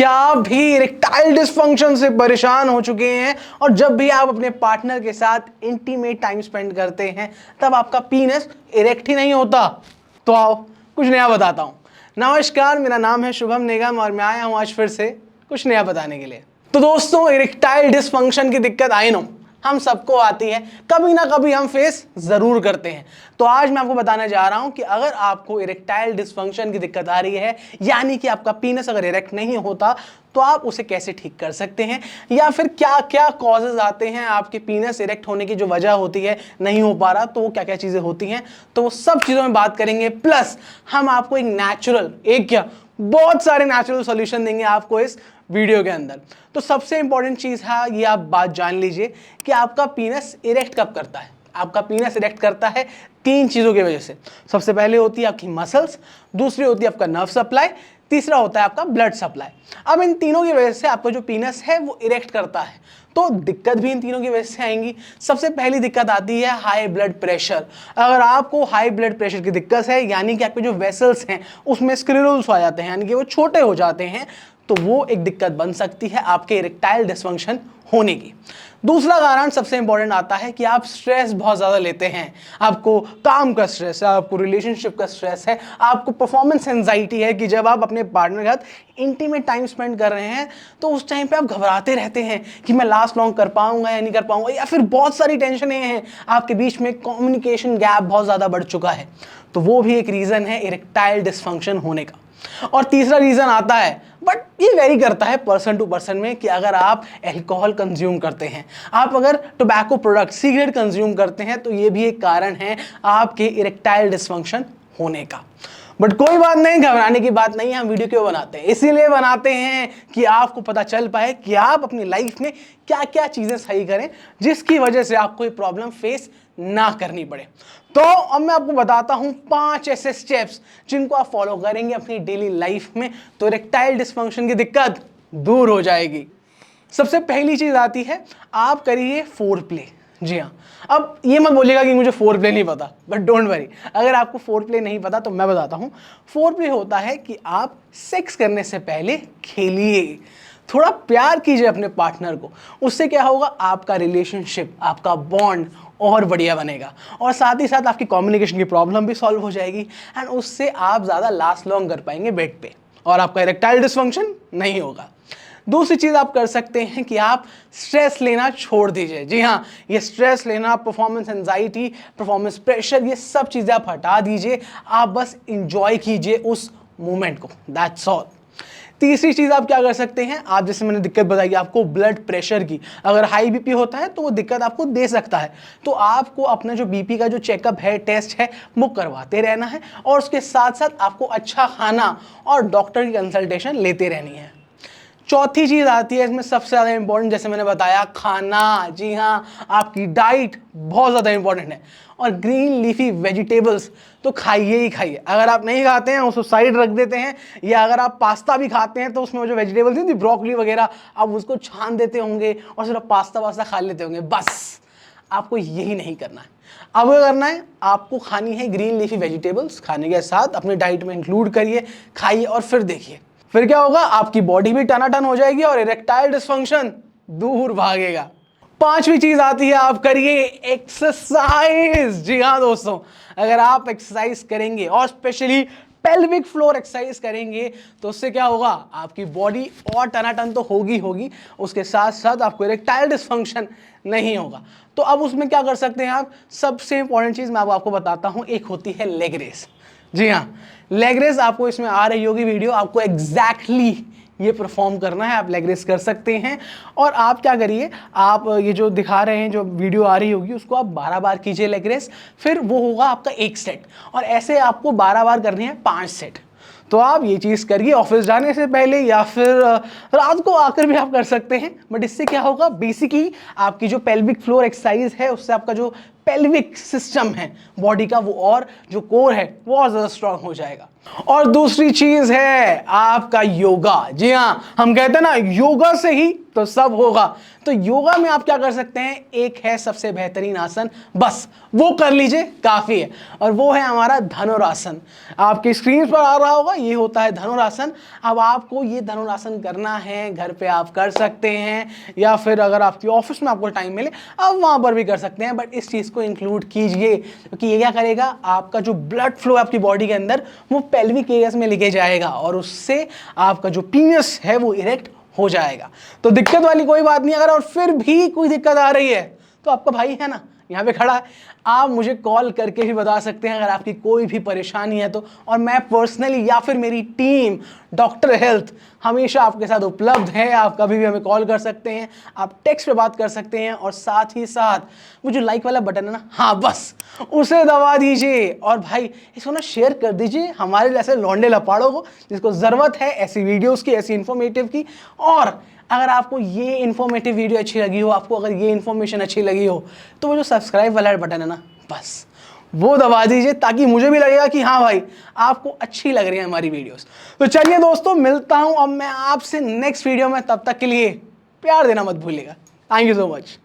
क्या आप भी इरेक्टाइल डिसफंक्शन से परेशान हो चुके हैं और जब भी आप अपने पार्टनर के साथ इंटीमेट टाइम स्पेंड करते हैं तब आपका पीनस इरेक्ट ही नहीं होता? तो आओ कुछ नया बताता हूं। नमस्कार, मेरा नाम है शुभम निगम और मैं आया हूं आज फिर से कुछ नया बताने के लिए। तो दोस्तों, इरेक्टाइल डिसफंक्शन की दिक्कत आई नो हम सबको आती है, कभी ना कभी हम फेस जरूर करते हैं। तो आज मैं आपको बताने जा रहा हूं कि अगर आपको इरेक्टाइल डिसफंक्शन की दिक्कत आ रही है, यानी कि आपका पीनस अगर इरेक्ट नहीं होता, तो आप उसे कैसे ठीक कर सकते हैं, या फिर क्या क्या कॉजेज आते हैं आपके पीनस इरेक्ट होने की जो वजह होती है नहीं हो पा रहा, तो वो क्या क्या चीजें होती हैं, तो वो सब चीजों में बात करेंगे। प्लस हम आपको एक नेचुरल, एक क्या बहुत सारे नेचुरल सॉल्यूशन देंगे आपको इस वीडियो के अंदर। तो सबसे इंपॉर्टेंट चीज है, ये आप बात जान लीजिए कि आपका पीनस इरेक्ट कब करता है। आपका पीनस इरेक्ट करता है तीन चीजों की वजह से। सबसे पहले होती है आपकी मसल्स, दूसरी होती है आपका नर्व सप्लाई, तीसरा होता है आपका ब्लड सप्लाई। अब इन तीनों की वजह से आपका जो पीनस है वो इरेक्ट करता है, तो दिक्कत भी इन तीनों की वजह से आएंगी। सबसे पहली दिक्कत आती है हाई ब्लड प्रेशर। अगर आपको हाई ब्लड प्रेशर की दिक्कत है, यानी कि आपके जो वेसल्स हैं उसमें स्क्लेरोस आ जाते हैं, यानी कि वो छोटे हो जाते हैं, तो वो एक दिक्कत बन सकती है आपके इरेक्टाइल डिसफंक्शन होने की। दूसरा कारण सबसे इंपॉर्टेंट आता है कि आप स्ट्रेस बहुत ज़्यादा लेते हैं। आपको काम का स्ट्रेस है, आपको रिलेशनशिप का स्ट्रेस है, आपको परफॉर्मेंस एंजाइटी है कि जब आप अपने पार्टनर के साथ इंटीमेट टाइम स्पेंड कर रहे हैं तो उस टाइम पे आप घबराते रहते हैं कि मैं लास्ट लॉन्ग कर पाऊंगा या नहीं कर पाऊंगा, या फिर बहुत सारी टेंशनें हैं, आपके बीच में कम्युनिकेशन गैप बहुत ज़्यादा बढ़ चुका है। तो वो भी एक रीज़न है इरेक्टाइल डिसफंक्शन होने का। और तीसरा रीजन आता है, बट ये वेरी करता है पर्सन टू पर्सन में, कि अगर आप अल्कोहल कंज्यूम करते हैं, आप अगर टोबैको प्रोडक्ट सिगरेट कंज्यूम करते हैं, तो ये भी एक कारण है आपके इरेक्टाइल डिसफंक्शन होने का। बट कोई बात नहीं, घबराने की बात नहीं है। हम वीडियो क्यों बनाते हैं? इसीलिए बनाते हैं कि आपको पता चल पाए कि आप अपनी लाइफ में क्या क्या चीजें सही करें जिसकी वजह से आपको ये प्रॉब्लम फेस ना करनी पड़े। तो अब मैं आपको बताता हूं 5 ऐसे स्टेप्स जिनको आप फॉलो करेंगे अपनी डेली लाइफ में, तो इरेक्टाइल डिसफंक्शन की दिक्कत दूर हो जाएगी। सबसे पहली चीज आती है, आप करिए फोर प्ले। जी हाँ, अब ये मत बोलिएगा कि मुझे फोर प्ले नहीं पता, बट डोंट वरी, अगर आपको फोर प्ले नहीं पता तो मैं बताता हूँ। फोर प्ले होता है कि आप सेक्स करने से पहले खेलिए, थोड़ा प्यार कीजिए अपने पार्टनर को। उससे क्या होगा, आपका रिलेशनशिप, आपका बॉन्ड और बढ़िया बनेगा, और साथ ही साथ आपकी कम्युनिकेशन की प्रॉब्लम भी सॉल्व हो जाएगी, एंड उससे आप ज़्यादा लास्ट लॉन्ग कर पाएंगे बेड पे, और आपका इरेक्टाइल डिसफंक्शन नहीं होगा। दूसरी चीज़ आप कर सकते हैं कि आप स्ट्रेस लेना छोड़ दीजिए। जी हाँ, ये स्ट्रेस लेना, परफॉर्मेंस एंजाइटी, परफॉर्मेंस प्रेशर, ये सब चीज़ें आप हटा दीजिए। आप बस इंजॉय कीजिए उस मोमेंट को, दैट्स ऑल। तीसरी चीज़ आप क्या कर सकते हैं, आप जैसे मैंने दिक्कत बताई आपको ब्लड प्रेशर की, अगर हाई बीपी होता है तो वो दिक्कत आपको दे सकता है, तो आपको अपना जो बीपी का जो चेकअप है, टेस्ट है, वो करवाते रहना है, और उसके साथ साथ आपको अच्छा खाना और डॉक्टर की कंसल्टेशन लेते रहनी है। चौथी चीज आती है इसमें सबसे ज्यादा इंपॉर्टेंट, जैसे मैंने बताया, खाना। जी हाँ, आपकी डाइट बहुत ज्यादा इंपॉर्टेंट है, और ग्रीन लीफी वेजिटेबल्स तो खाइए ही खाइए। अगर आप नहीं खाते हैं उसको साइड रख देते हैं, या अगर आप पास्ता भी खाते हैं तो उसमें वो जो वेजिटेबल्स नहीं, ब्रोकली वगैरह, आप उसको छान देते होंगे और सिर्फ पास्ता वास्ता खा लेते होंगे। बस आपको यही नहीं करना है। अब क्या करना है, आपको खानी है ग्रीन लीफी वेजिटेबल्स, खाने के साथ अपनी डाइट में इंक्लूड करिए, खाइए, और फिर देखिए फिर क्या होगा, आपकी बॉडी भी टनाटन हो जाएगी और इरेक्टाइल डिसफंक्शन दूर भागेगा। पांचवी चीज आती है, आप करिए एक्सरसाइज। जी हाँ दोस्तों, अगर आप एक्सरसाइज करेंगे और स्पेशली पेल्विक फ्लोर एक्सरसाइज करेंगे, तो उससे क्या होगा, आपकी बॉडी और टनाटन तो होगी होगी, उसके साथ साथ आपको इरेक्टाइल डिसफंक्शन नहीं होगा। तो अब उसमें क्या कर सकते हैं आप, सबसे इंपॉर्टेंट चीज मैं आपको बताता हूं, एक होती है लेग रेस। जी हाँ, लेग रेस आपको इसमें आ रही होगी वीडियो, आपको एग्जैक्टली ये परफॉर्म करना है, आप लेग रेस कर सकते हैं। और आप क्या करिए, आप ये जो दिखा रहे हैं, जो वीडियो आ रही होगी, उसको आप 12 बार कीजिए लेग रेस, फिर वो होगा आपका एक सेट, और ऐसे आपको 12 बार करनी है 5 सेट। तो आप ये चीज़ करिए ऑफिस जाने से पहले, या फिर रात को आकर भी आप कर सकते हैं। बट इससे क्या होगा, बेसिकली आपकी जो पेल्विक फ्लोर एक्सरसाइज है, उससे आपका जो पेल्विक सिस्टम है बॉडी का वो और जो कोर है वो और ज़्यादा स्ट्रांग हो जाएगा। और दूसरी चीज़ है आपका योगा। जी हाँ, हम कहते हैं ना योगा से ही तो सब होगा। तो योगा में आप क्या कर सकते हैं, एक है सबसे बेहतरीन आसन, बस वो कर लीजिए काफ़ी है, और वो है हमारा धनुरासन। आपकी स्क्रीन पर आ रहा होगा, ये होता है धनुरासन। अब आपको ये धनुरासन करना है, घर पे आप कर सकते हैं, या फिर अगर आपकी ऑफिस में आपको टाइम मिले आप वहाँ पर भी कर सकते हैं, बट इस चीज़ को इंक्लूड कीजिए, क्योंकि ये क्या करेगा, आपका जो ब्लड फ्लो है आपकी बॉडी के अंदर वो पेल्विक एरियाज में लेके जाएगा, और उससे आपका जो पीनस है वो इरेक्ट हो जाएगा। तो दिक्कत वाली कोई बात नहीं। अगर और फिर भी कोई दिक्कत आ रही है तो आपका भाई है ना यहाँ पे खड़ा है, आप मुझे कॉल करके भी बता सकते हैं अगर आपकी कोई भी परेशानी है तो, और मैं पर्सनली या फिर मेरी टीम डॉक्टर हेल्थ हमेशा आपके साथ उपलब्ध है। आप कभी भी हमें कॉल कर सकते हैं, आप टेक्स्ट पे बात कर सकते हैं, और साथ ही साथ वो जो लाइक वाला बटन है ना, हाँ बस उसे दबा दीजिए, और भाई इसको ना शेयर कर दीजिए हमारे जैसे लौंडे लपाड़ों को जिसको ज़रूरत है ऐसी वीडियोज़ की, ऐसी इन्फॉर्मेटिव की। और अगर आपको ये इन्फॉर्मेटिव वीडियो अच्छी लगी हो, आपको अगर ये इन्फॉर्मेशन अच्छी लगी हो, तो वो जो सब्सक्राइब वाला बटन है ना, बस वो दबा दीजिए, ताकि मुझे भी लगेगा कि हाँ भाई आपको अच्छी लग रही है हमारी वीडियोस। तो चलिए दोस्तों, मिलता हूं अब मैं आपसे नेक्स्ट वीडियो में, तब तक के लिए प्यार देना मत भूलिएगा। Thank you so much.